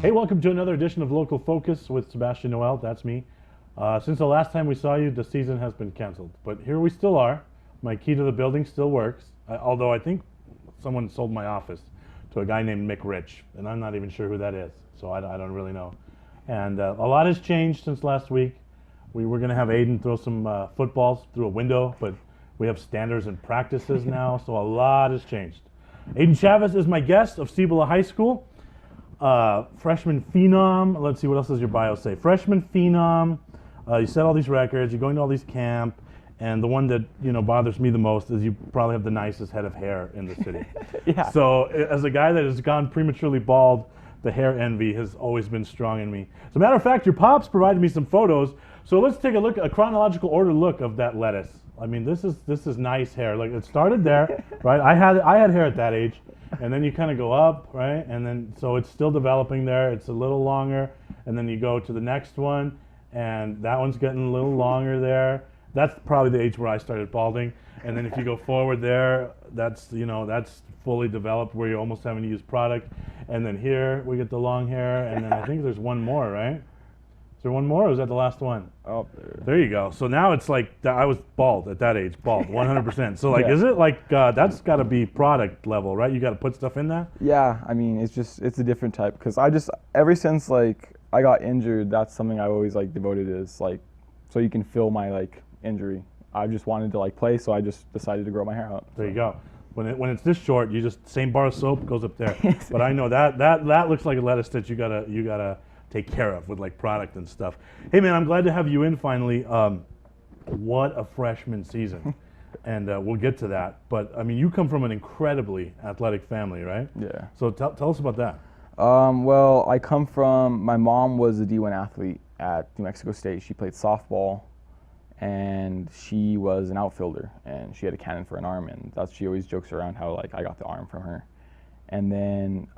Hey, welcome to another edition of Local Focus with Sebastian Noel. That's me. Since the last time we saw you, the season has been canceled. But here we still are. My key to the building still works, although I think someone sold my office to a guy named Mick Rich, and I'm not even sure who that is, so I don't really know. And a lot has changed since last week. We were going to have Aden throw some footballs through a window, but we have standards and practices now, so a lot has changed. Aden Chavez is my guest of Cibola High School. Freshman phenom. Let's see, what else does your bio say? Freshman phenom. You set all these records. You're going to all these camp, and the one that bothers me the most is you probably have the nicest head of hair in the city. Yeah. So as a guy that has gone prematurely bald, the hair envy has always been strong in me. As a matter of fact, your pops provided me some photos. So let's take a chronological order look of that lettuce. I mean, this is nice hair. Like, it started there, right? I had hair at that age, and then you kind of go up, right? And then so it's still developing there. It's a little longer, and then you go to the next one, and that one's getting a little longer there. That's probably the age where I started balding. And then if you go forward there, that's fully developed where you're almost having to use product. And then here we get the long hair, and then I think there's one more, right? Is there one more, or was that the last one? Oh, there you go. So now it's like I was bald at that age, bald, 100%. So like, Yeah. is it like that's got to be product level, right? You got to put stuff in that. yeah. I mean, it's a different type because ever since like I got injured, that's something I always like devoted is like, so you can fill my like injury. I just wanted to like play, so I just decided to grow my hair out. There you go. When it's this short, you just same bar of soap goes up there. But I know that looks like a lettuce that you gotta take care of with like product and stuff. Hey man, I'm glad to have you in finally. What a freshman season, and we'll get to that. But I mean, you come from an incredibly athletic family, right? Yeah. So tell us about that. Well, my mom was a D1 athlete at New Mexico State. She played softball, and she was an outfielder, and she had a cannon for an arm, and she always jokes around how like I got the arm from her. And then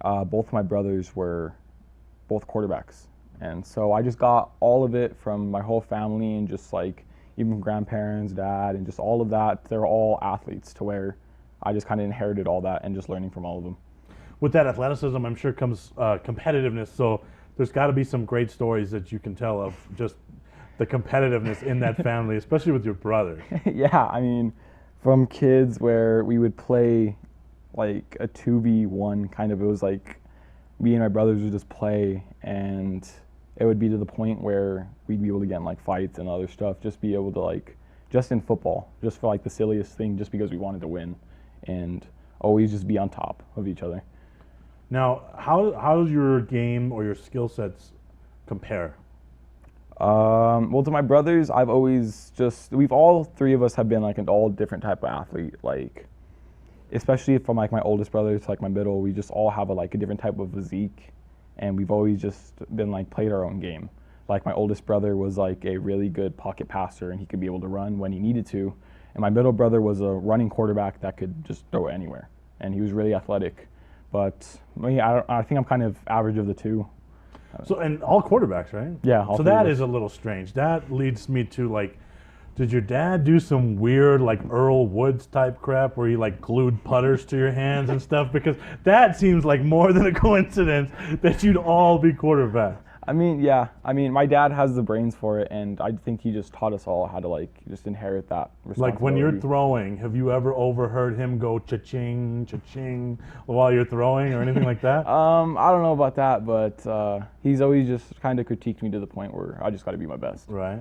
both my brothers were both quarterbacks, and so I just got all of it from my whole family, and just like even grandparents, dad, and just all of that. They're all athletes, to where I just kind of inherited all that and just learning from all of them. With that athleticism, I'm sure comes competitiveness. So there's got to be some great stories that you can tell of just the competitiveness in that family, especially with your brothers. Yeah, I mean, from kids where we would play like a 2v1 kind of, it was like me and my brothers would just play, and it would be to the point where we'd be able to get in like fights and other stuff, just be able to like, just in football, just for like the silliest thing, just because we wanted to win and always just be on top of each other. Now, how does your game or your skill sets compare? Well, to my brothers, we've all three of us have been like an all different type of athlete, like, especially from like my oldest brother to like my middle, we just all have a different type of physique, and we've always just been like played our own game. Like my oldest brother was like a really good pocket passer, and he could be able to run when he needed to, and my middle brother was a running quarterback that could just throw it anywhere, and he was really athletic. But I think I'm kind of average of the two. So, and all quarterbacks, right? Yeah. So that is a little strange. That leads me to like, did your dad do some weird like Earl Woods type crap where he like glued putters to your hands and stuff? Because that seems like more than a coincidence that you'd all be quarterbacks. I mean, yeah. I mean, my dad has the brains for it, and I think he just taught us all how to like just inherit that responsibility. Like when you're throwing, have you ever overheard him go cha-ching, cha-ching while you're throwing or anything like that? I don't know about that, but he's always just kind of critiqued me to the point where I just got to be my best. Right.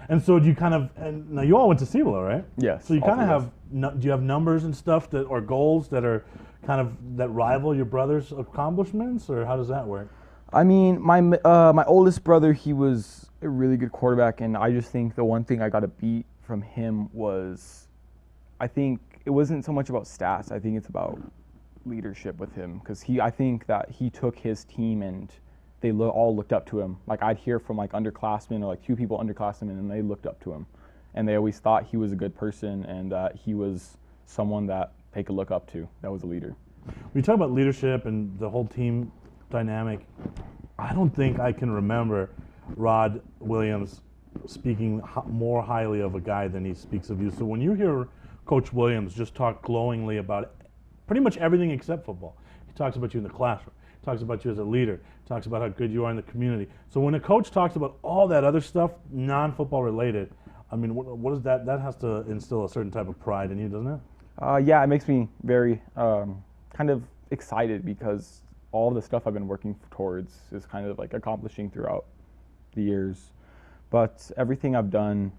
And so do you and now you all went to Cibola, right? Yes. So you all kind of three us. do you have numbers and stuff or goals that are kind of that rival your brother's accomplishments, or how does that work? I mean, my oldest brother, he was a really good quarterback, and I just think the one thing I got to beat from him was, I think it wasn't so much about stats. I think it's about leadership with him, because I think that he took his team and they all looked up to him. Like I'd hear from like underclassmen or like two people underclassmen, and they looked up to him, and they always thought he was a good person and that he was someone that they could look up to. That was a leader. When you talk about leadership and the whole team dynamic, I don't think I can remember Rod Williams speaking more highly of a guy than he speaks of you. So when you hear Coach Williams just talk glowingly about pretty much everything except football, he talks about you in the classroom. talks about you as a leader, talks about how good you are in the community. So when a coach talks about all that other stuff, non-football related, I mean, what is that? That has to instill a certain type of pride in you, doesn't it? Yeah, it makes me very kind of excited because all the stuff I've been working towards is kind of like accomplishing throughout the years. But everything I've done,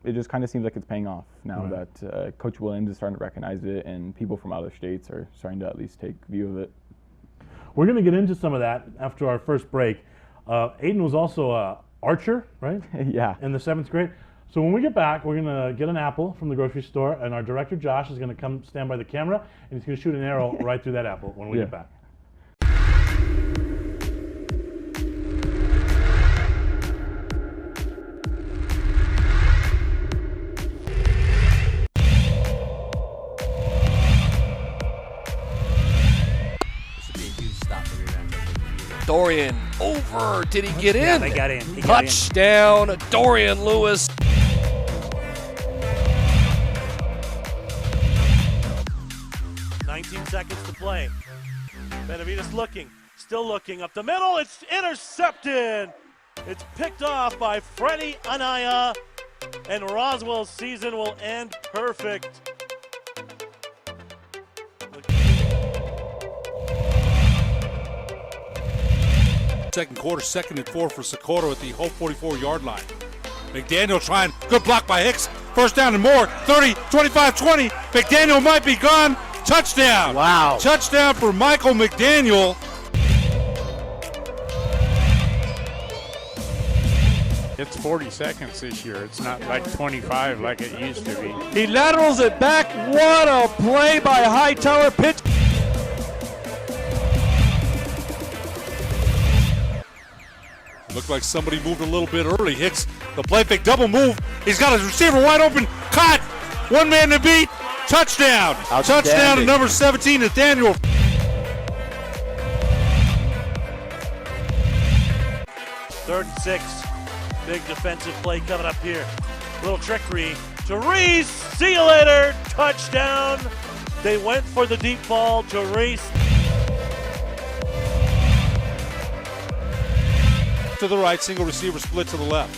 it just kind of seems like it's paying off now that Coach Williams is starting to recognize it and people from other states are starting to at least take view of it. We're going to get into some of that after our first break. Aden was also an archer, right? Yeah. In the 7th grade. So when we get back, we're going to get an apple from the grocery store, and our director, Josh, is going to come stand by the camera, and he's going to shoot an arrow right through that apple when we get back. Dorian over. Did he get Yeah, in? they got in. He got in. Touchdown, Dorian Lewis. Seconds to play. Benavides looking, still looking up the middle. It's intercepted. It's picked off by Freddie Anaya, and Roswell's season will end perfect. Second quarter, 2nd and 4 for Socorro at the whole 44-yard line. McDaniel trying, good block by Hicks. First down and more, 30, 25, 20. McDaniel might be gone. Touchdown. Wow. Touchdown for Michael McDaniel. It's 40 seconds this year. It's not like 25 like it used to be. He laterals it back. What a play by Hightower. Pitch. Looked like somebody moved a little bit early. Hicks, the play fake double move. He's got his receiver wide open. Caught. One man to beat. Touchdown. Touchdown to number 17, Nathaniel. Third and 6. Big defensive play coming up here. Little trickery to Reese. See you later. Touchdown. They went for the deep ball to Reese. To the right, single receiver split to the left.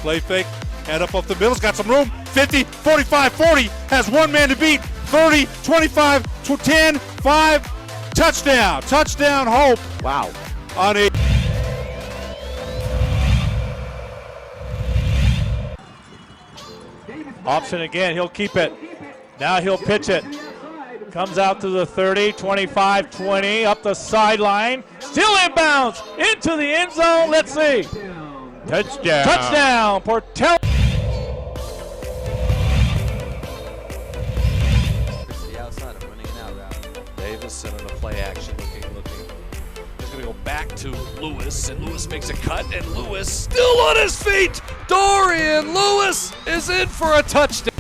Play fake, head up the middle, got some room. 50, 45, 40, has one man to beat. 30, 25, 10, 5, touchdown. Touchdown, Hope. Wow. On a Option again, he'll keep it. Now he'll pitch it. Comes out to the 30, 25, 20, up the sideline. Still inbounds into the end zone. Let's see. Touchdown. Touchdown, Portel. The outside of running an out route. Davis in a play action, looking. He's going to go back to Lewis, and Lewis makes a cut, and Lewis still on his feet. Dorian Lewis is in for a touchdown.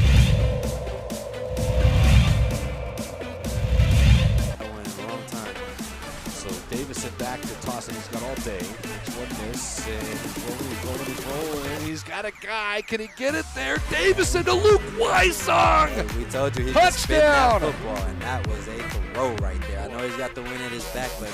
Davison back to toss, and he's got all day. It's one miss, and he's rolling. He's got a guy. Can he get it there? Davison to Luke Weissong. We told you he touchdown. could spin that football, and that was a throw right there. I know he's got the win at his back, but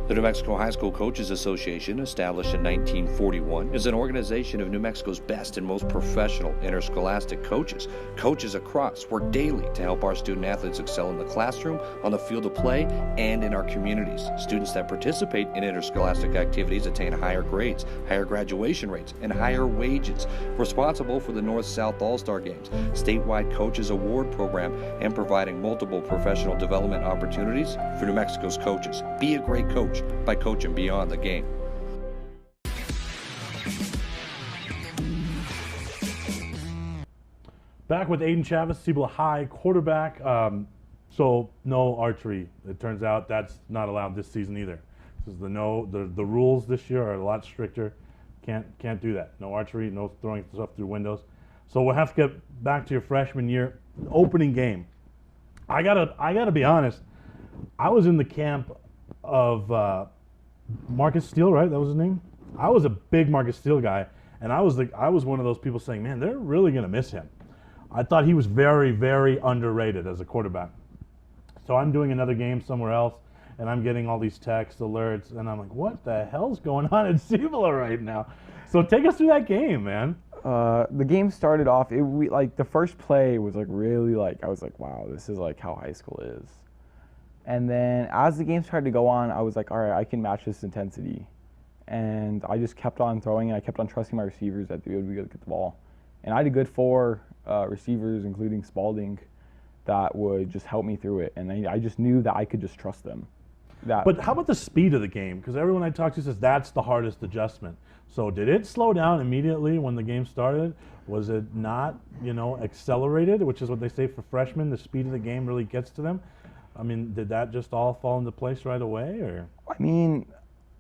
The New Mexico High School Coaches Association, established in 1941, is an organization of New Mexico's best and most professional interscholastic coaches. Coaches across work daily to help our student athletes excel in the classroom, on the field of play, and in our communities. Students that participate in interscholastic activities attain higher grades, higher graduation rates, and higher wages. Responsible for the North-South All-Star Games, statewide Coaches Award Program, and providing multiple professional development opportunities for New Mexico's coaches. Be a great coach by coaching beyond the game. Back with Aden Chavez, Cibola High quarterback. So no archery. It turns out that's not allowed this season either. This is the rules this year are a lot stricter. Can't do that. No archery, no throwing stuff through windows. So we'll have to get back to your freshman year opening game. I gotta be honest. I was in the camp of Marcus Steele, right? That was his name. I was a big Marcus Steele guy, And I was one of those people saying, man, they're really going to miss him. I thought he was very, very underrated as a quarterback. So I'm doing another game somewhere else, and I'm getting all these text alerts, and I'm like, what the hell's going on in Cibola right now? So take us through that game, man. The game started off, like the first play was like really like, I was like, wow, this is like how high school is. And then as the game started to go on, I was like, all right, I can match this intensity. And I just kept on throwing, and I kept on trusting my receivers that they would be able to get the ball. And I had a good 4 receivers, including Spalding, that would just help me through it. And I just knew that I could just trust them. But how about the speed of the game? Because everyone I talk to says that's the hardest adjustment. So did it slow down immediately when the game started? Was it not, accelerated, which is what they say for freshmen? The speed of the game really gets to them. I mean, did that just all fall into place right away, or? I mean,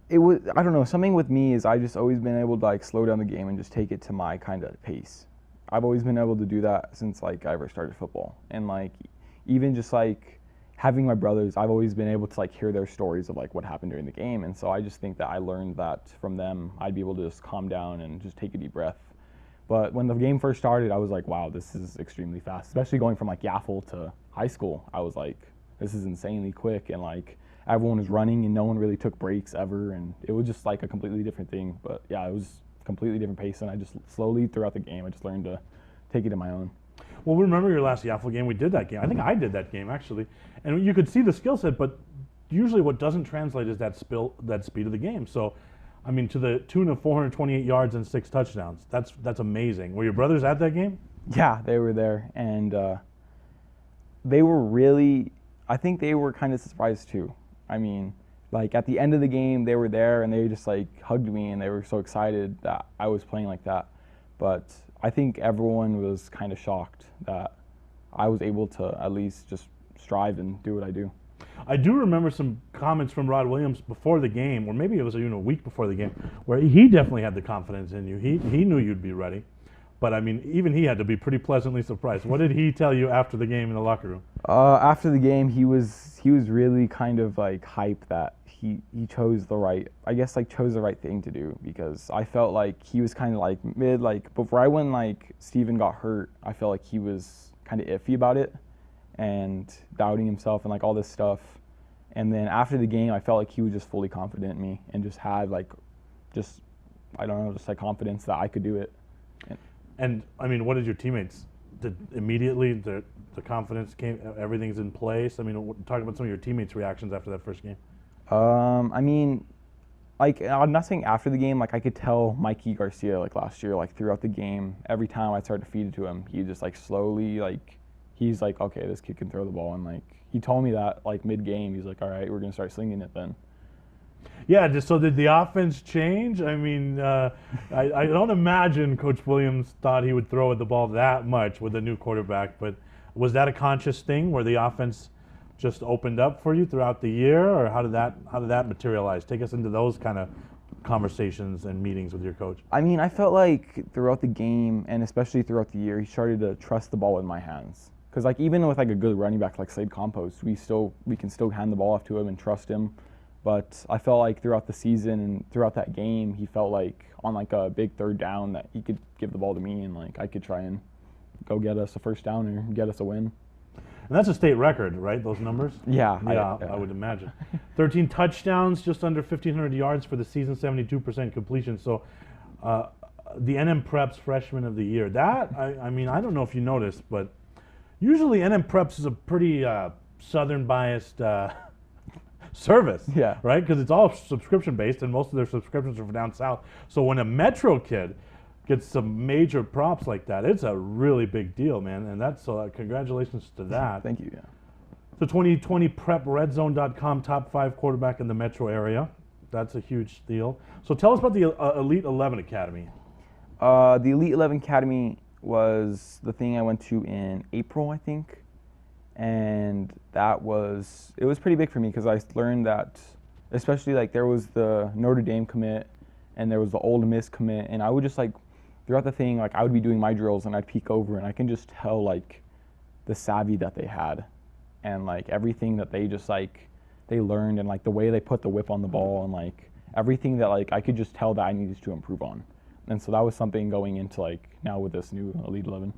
it was, I don't know, something with me is I just always been able to like slow down the game and just take it to my kind of pace. I've always been able to do that since like I ever started football. And like even just like having my brothers, I've always been able to like hear their stories of like what happened during the game. And so I just think that I learned that from them. I'd be able to just calm down and just take a deep breath. But when the game first started, I was like, wow, this is extremely fast, especially going from like Yaffle to high school. I was like, this is insanely quick, and like everyone was running and no one really took breaks ever, and it was just like a completely different thing. But yeah, it was completely different pace, and I just slowly throughout the game I just learned to take it in my own. Well, remember your last Yaffle game? We did that game. I think I did that game actually, and you could see the skill set. But usually, what doesn't translate is that speed of the game. So, I mean, to the tune of 428 yards and 6 touchdowns. That's amazing. Were your brothers at that game? Yeah, they were there, and they were really. I think they were kind of surprised too. I mean, like at the end of the game, they were there and they just like hugged me and they were so excited that I was playing like that. But I think everyone was kind of shocked that I was able to at least just strive and do what I do. I do remember some comments from Rod Williams before the game, or maybe it was a week before the game, where he definitely had the confidence in you. He knew you'd be ready. But I mean, even he had to be pretty pleasantly surprised. What did he tell you after the game in the locker room? After the game, he was really kind of like hyped that he chose the right thing to do, because I felt like he was kind of like mid, like before when like Steven got hurt, I felt like he was kind of iffy about it and doubting himself and like all this stuff. And then after the game, I felt like he was just fully confident in me and just had like just confidence that I could do it. And I mean, what did your teammates? Did immediately the confidence came, everything's in place? I mean, talk about some of your teammates' reactions after that first game. I mean, like I'm not saying after the game, like I could tell Mikey Garcia like last year, like throughout the game, every time I started to feed it to him, he just like slowly like he's like, okay, this kid can throw the ball, and like he told me that like mid-game, he's like, all right, we're gonna start slinging it then. Yeah, so did the offense change? I mean, I don't imagine Coach Williams thought he would throw the ball that much with a new quarterback, but was that a conscious thing where the offense just opened up for you throughout the year, or how did that materialize? Take us into those kind of conversations and meetings with your coach. I mean, I felt like throughout the game, and especially throughout the year, he started to trust the ball in my hands. Because like even with like a good running back like Slade Compost, we can still hand the ball off to him and trust him. But I felt like throughout the season and throughout that game, he felt like on like a big third down that he could give the ball to me and like I could try and go get us a first down or get us a win. And that's a state record, right? Those numbers? Yeah. I would imagine. 13 touchdowns, just under 1,500 yards for the season, 72% completion. So the NM Preps Freshman of the Year. That, I mean, I don't know if you noticed, but usually NM Preps is a pretty Southern-biased service, yeah, right? Because it's all subscription-based, and most of their subscriptions are from down south. So when a Metro kid gets some major props like that, it's a really big deal, man. And that's congratulations to that. Thank you. Yeah. The 2020 PrepRedZone.com top 5 quarterback in the Metro area. That's a huge deal. So tell us about the Elite 11 Academy. The Elite 11 Academy was the thing I went to in April, I think. And it was pretty big for me because I learned that, especially like there was the Notre Dame commit and there was the Ole Miss commit, and I would just like throughout the thing, like I would be doing my drills and I'd peek over and I can just tell like the savvy that they had and like everything that they just like they learned, and like the way they put the whip on the ball and like everything that like I could just tell that I needed to improve on. And so that was something going into like now with this new Elite 11.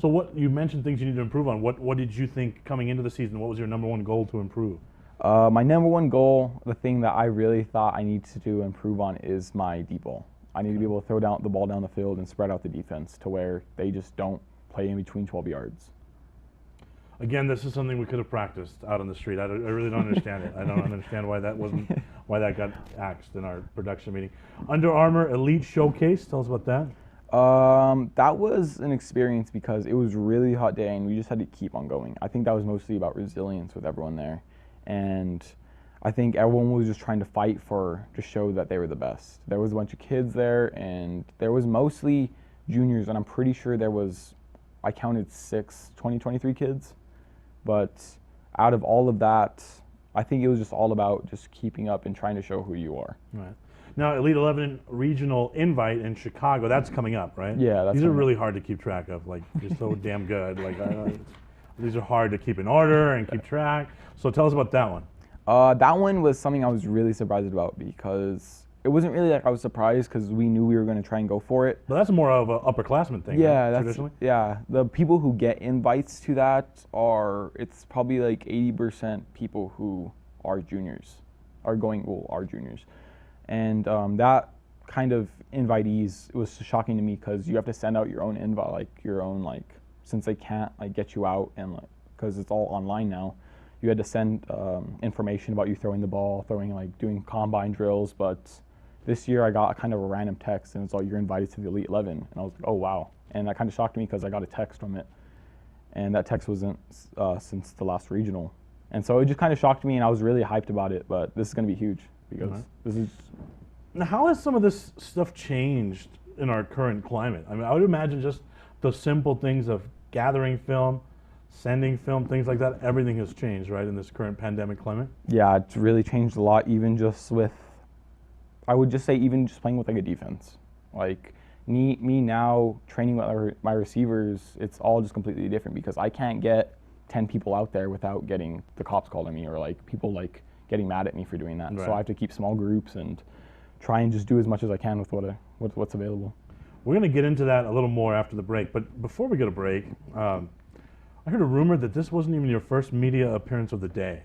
So what you mentioned things you need to improve on. What did you think coming into the season? What was your number one goal to improve? My number one goal, the thing that I really thought I need to improve on, is my deep ball. I need to be able to throw down the ball down the field and spread out the defense to where they just don't play in between 12 yards. Again, this is something we could have practiced out on the street. I really don't understand it. I don't understand why that got axed in our production meeting. Under Armour Elite Showcase. Tell us about that. That was an experience because it was a really hot day and we just had to keep on going. I think that was mostly about resilience with everyone there. And I think everyone was just trying to fight to show that they were the best. There was a bunch of kids there, and there was mostly juniors, and I'm pretty sure I counted 23 kids. But out of all of that, I think it was just all about just keeping up and trying to show who you are. Right. Now, Elite 11 Regional Invite in Chicago, that's coming up, right? Yeah, these are really hard to keep track of. Like, you're so damn good. Like, these are hard to keep in order and keep track. So tell us about that one. That one was something I was really surprised about because it wasn't really like I was surprised because we knew we were going to try and go for it. But that's more of an upperclassman thing, yeah, right, traditionally? Yeah, the people who get invites to that it's probably like 80% people who are juniors, are juniors. And that kind of invitees, it was shocking to me because you have to send out your own invite, since they can't get you out and because it's all online now. You had to send information about you throwing the ball, doing combine drills. But this year I got kind of a random text and it's all, you're invited to the Elite 11. And I was like, oh wow. And that kind of shocked me because I got a text from it. And that text wasn't since the last regional. And so it just kind of shocked me and I was really hyped about it. But this is going to be huge because this is... Now, how has some of this stuff changed in our current climate? I mean, I would imagine just the simple things of gathering film, sending film, things like that, everything has changed, right, in this current pandemic climate? Yeah, it's really changed a lot, even just with, I would just say even just playing with a defense. Like me now training with my receivers, it's all just completely different because I can't get 10 people out there without getting the cops called on me or people getting mad at me for doing that. Right. So I have to keep small groups and try and just do as much as I can with what's available. We're going to get into that a little more after the break, but before we get a break, I heard a rumor that this wasn't even your first media appearance of the day.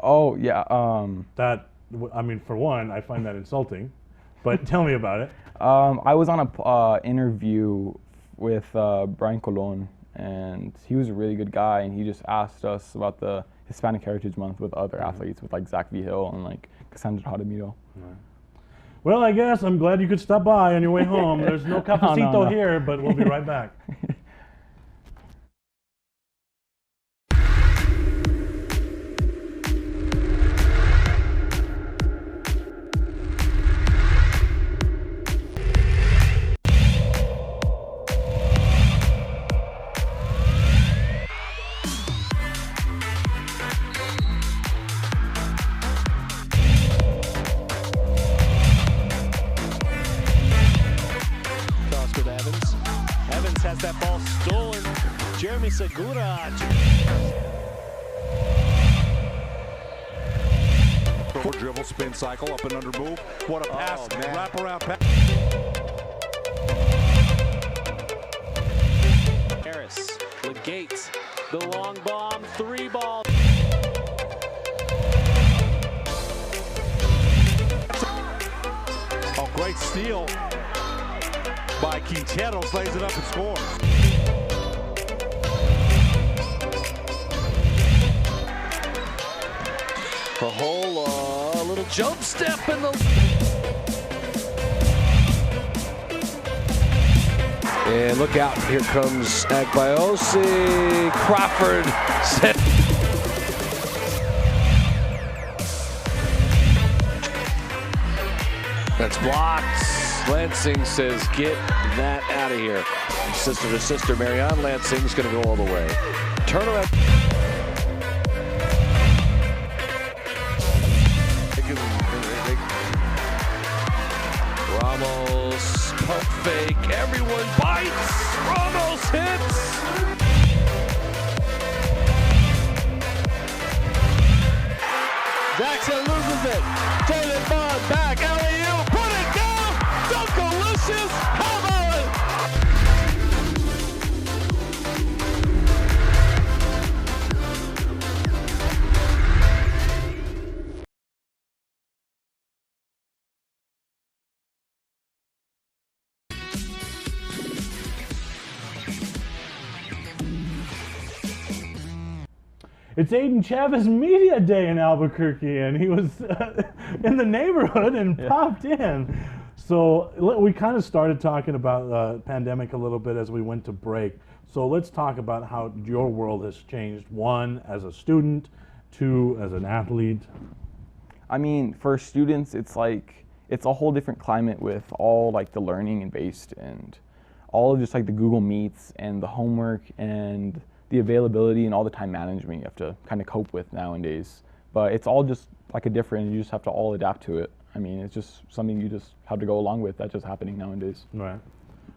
Oh, yeah. I mean, for one, I find that insulting, but tell me about it. I was on an interview with Brian Colon, and he was a really good guy, and he just asked us about the Hispanic Heritage Month with other athletes, with Zach V. Hill and Cassandra Jaramillo. Right. Well, I guess I'm glad you could stop by on your way home. There's no cafecito here, but we'll be right back. Has that ball stolen. Jeremy Segura. Dribble, spin cycle, up and under move. What a pass. Wrap around pass. Harris, Legate, the long bomb, 3 ball. Oh, great steal by Quinteros, lays it up and scores. The whole little jump step in the... And look out, here comes Agbayosi. Crawford set. That's blocked. Lansing says, get that out of here. Sister to sister, Marianne Lansing's going to go all the way. Turnaround. Ramos, pump fake, everyone bites. Ramos hits. Jackson loses it. Jalen Bond back, alley-oop, put it down. Duncan it's Aden Chavez Media Day in Albuquerque, and he was in the neighborhood and popped in. So we kind of started talking about the pandemic a little bit as we went to break. So let's talk about how your world has changed. One, as a student. Two, as an athlete. I mean, for students, it's like, it's a whole different climate with all like the learning and based and all of just like the Google Meets and the homework and the availability and all the time management you have to kind of cope with nowadays. But it's all just like a different, you just have to all adapt to it. I mean, it's just something you just have to go along with. That's just happening nowadays. Right.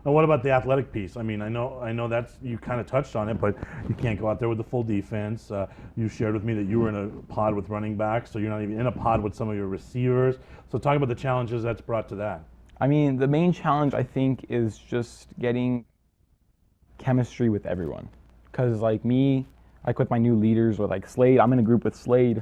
And what about the athletic piece? I mean, I know that's, you kind of touched on it, but you can't go out there with the full defense. You shared with me that you were in a pod with running backs, so you're not even in a pod with some of your receivers. So talk about the challenges that's brought to that. I mean, the main challenge, I think, is just getting chemistry with everyone. Because like me, like with my new leaders, with like Slade, I'm in a group with Slade,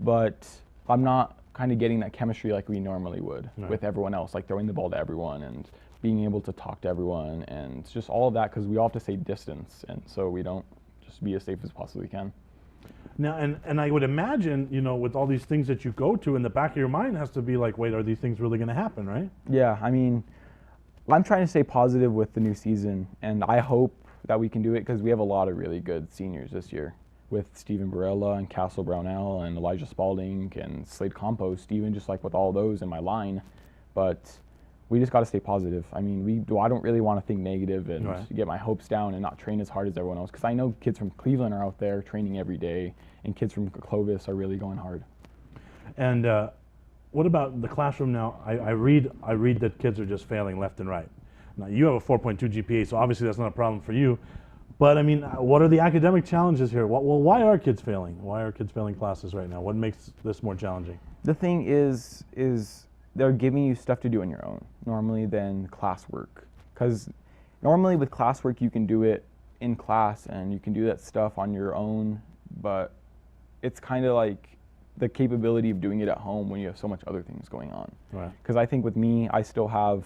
but I'm not kind of getting that chemistry like we normally would with everyone else, like throwing the ball to everyone and being able to talk to everyone and just all of that, because we all have to stay distance, and so we don't just be as safe as possibly can. Now, and I would imagine, you know, with all these things that you go to, in the back of your mind has to be like, wait, are these things really going to happen, right? Yeah, I mean, I'm trying to stay positive with the new season, and I hope that we can do it because we have a lot of really good seniors this year with Steven Barella and Castle Brownell and Elijah Spalding and Slade Compost, even just like with all those in my line. But we just got to stay positive. I mean, I don't really want to think negative and get my hopes down and not train as hard as everyone else, because I know kids from Cleveland are out there training every day, and kids from Clovis are really going hard. And what about the classroom now? I read that kids are just failing left and right. Now, you have a 4.2 GPA, so obviously that's not a problem for you. But I mean, what are the academic challenges here? Well, why are kids failing? Why are kids failing classes right now? What makes this more challenging? The thing is they're giving you stuff to do on your own normally than classwork. Because normally with classwork you can do it in class and you can do that stuff on your own, but it's kind of like the capability of doing it at home when you have so much other things going on. Right. Because I think with me, I still have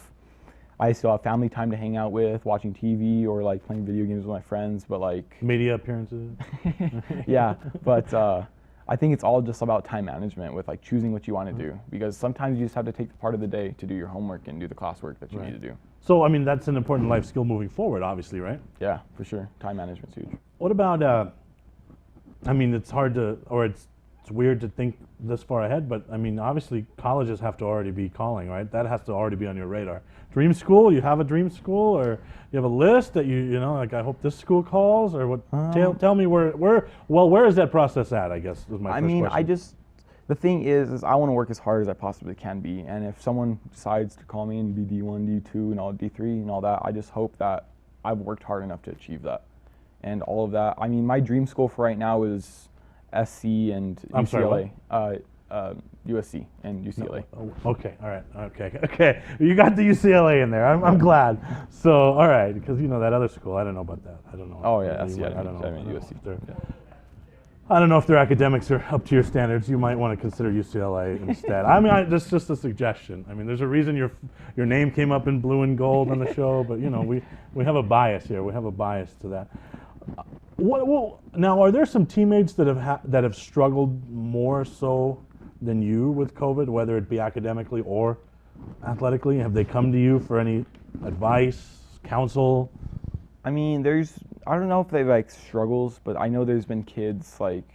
family time to hang out with, watching TV or like playing video games with my friends, but like media appearances. Yeah, but I think it's all just about time management with like choosing what you want to do, because sometimes you just have to take part of the day to do your homework and do the classwork that you need to do. So I mean, that's an important life skill moving forward, obviously, right? Yeah, for sure. Time management's huge. What about? I mean, it's hard to, or it's weird to think this far ahead, but I mean, obviously colleges have to already be calling, right? That has to already be on your radar. Dream school, you have a dream school, or you have a list that you know, like I hope this school calls, or what? Tell me where is that process at, I guess, is my first question. The thing is I want to work as hard as I possibly can be, and if someone decides to call me and be D1, D2, and all D3 and all that, I just hope that I've worked hard enough to achieve that. And all of that, I mean, my dream school for right now is SC and UCLA. I'm sorry, USC and UCLA. No. Okay, all right, okay. You got the UCLA in there. I'm glad. So, all right, because you know that other school, I don't know about that. I don't know. Oh yeah, SC. I don't know. I mean USC. I don't know if their academics are up to your standards. You might want to consider UCLA instead. I mean, that's just a suggestion. I mean, there's a reason your name came up in blue and gold on the show, but you know, we have a bias here. We have a bias to that. Now, are there some teammates that have struggled more so than you with COVID, whether it be academically or athletically? Have they come to you for any advice, counsel? I mean, I don't know if they like struggles, but I know there's been kids like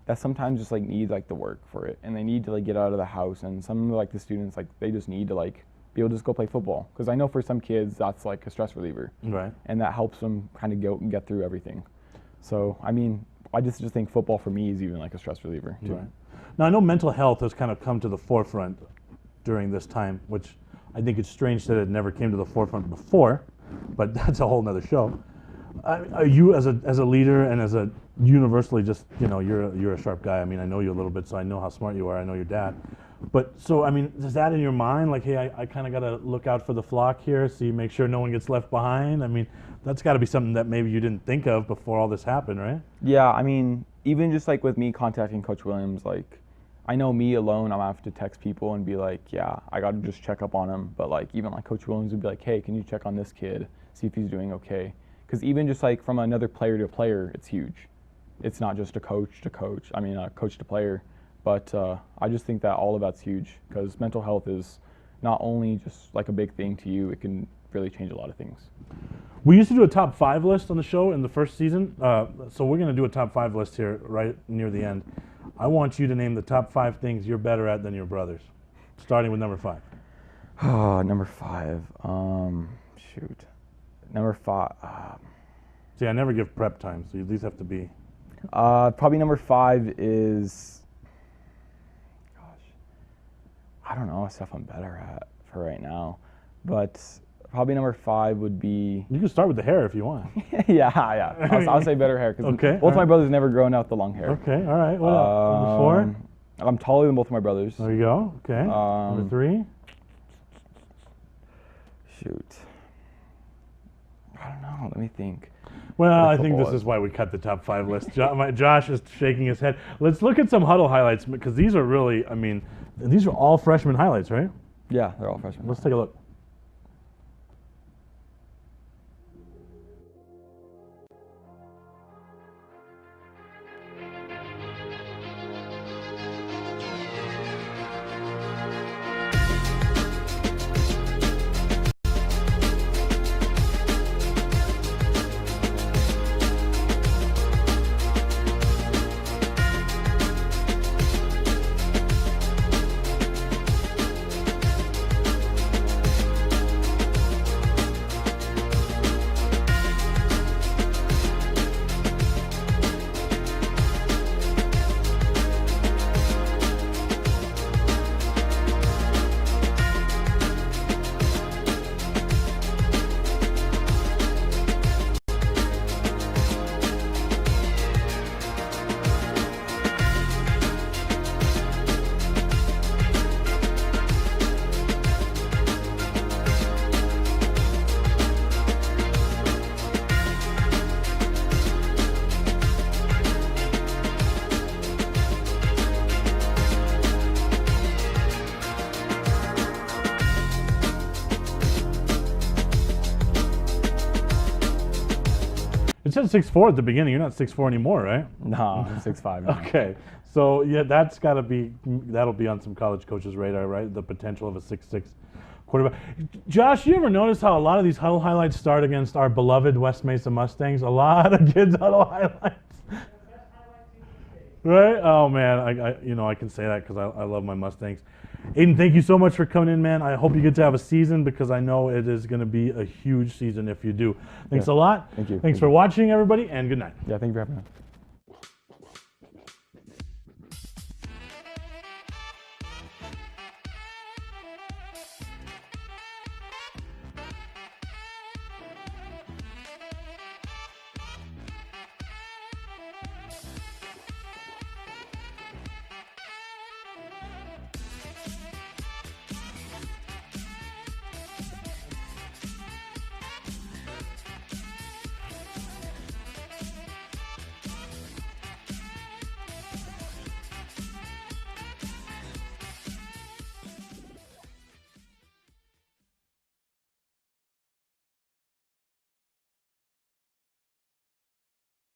that sometimes just like need like the work for it, and they need to like get out of the house, and some like the students like they just need to like be able to just go play football, because I know for some kids that's like a stress reliever, right? And that helps them kind of get through everything. So I mean, I just think football for me is even like a stress reliever too. Right. Now I know mental health has kind of come to the forefront during this time, which I think it's strange that it never came to the forefront before, but that's a whole nother show. Are you as a leader and as a universally just, you know, you're a sharp guy. I mean, I know you a little bit, so I know how smart you are. I know your dad. But so, I mean, is that in your mind? Like, hey, I kind of got to look out for the flock here, see, make sure no one gets left behind. I mean, that's got to be something that maybe you didn't think of before all this happened, right? Yeah, I mean, even just like with me contacting Coach Williams, like, I know me alone, I'm gonna have to text people and be like, yeah, I got to just check up on him. But like, even like Coach Williams would be like, hey, can you check on this kid, see if he's doing okay? Because even just like from another player to player, it's huge. it's not just a coach to coach. I mean, a coach to player. But I just think that all of that's huge because mental health is not only just like a big thing to you, it can really change a lot of things. We used to do a top 5 list on the show in the first season, so we're going to do a top 5 list here right near the end. I want you to name the top 5 things you're better at than your brothers, starting with number 5. Number 5. Shoot. Number 5. See, I never give prep time, so these have to be. Probably number 5 is. Gosh, I don't know stuff I'm better at for right now, but probably number 5 would be. You can start with the hair if you want. yeah. I'll say better hair because both my brothers never grown out the long hair. Okay, all right. What else? Number 4. I'm taller than both of my brothers. There you go. Okay. Number 3. Shoot. I don't know. Let me think. Well, I think this is why we cut the top 5 list. Josh is shaking his head. Let's look at some huddle highlights because these are really, I mean, these are all freshman highlights, right? Yeah, they're all freshmen. Let's take a look. It said 6'4" at the beginning. You're not 6'4" anymore, right? No, I'm 6'5". now. Okay, so yeah, that'll be on some college coaches' radar, right? The potential of a 6'6" quarterback. Josh, you ever notice how a lot of these huddle highlights start against our beloved West Mesa Mustangs? A lot of kids huddle highlights. Right? Oh man, I can say that because I love my Mustangs. Aden, thank you so much for coming in, man. I hope you get to have a season because I know it is going to be a huge season if you do. Thanks a lot. Thank you. Thanks for watching, everybody, and good night. Yeah, thank you for having me.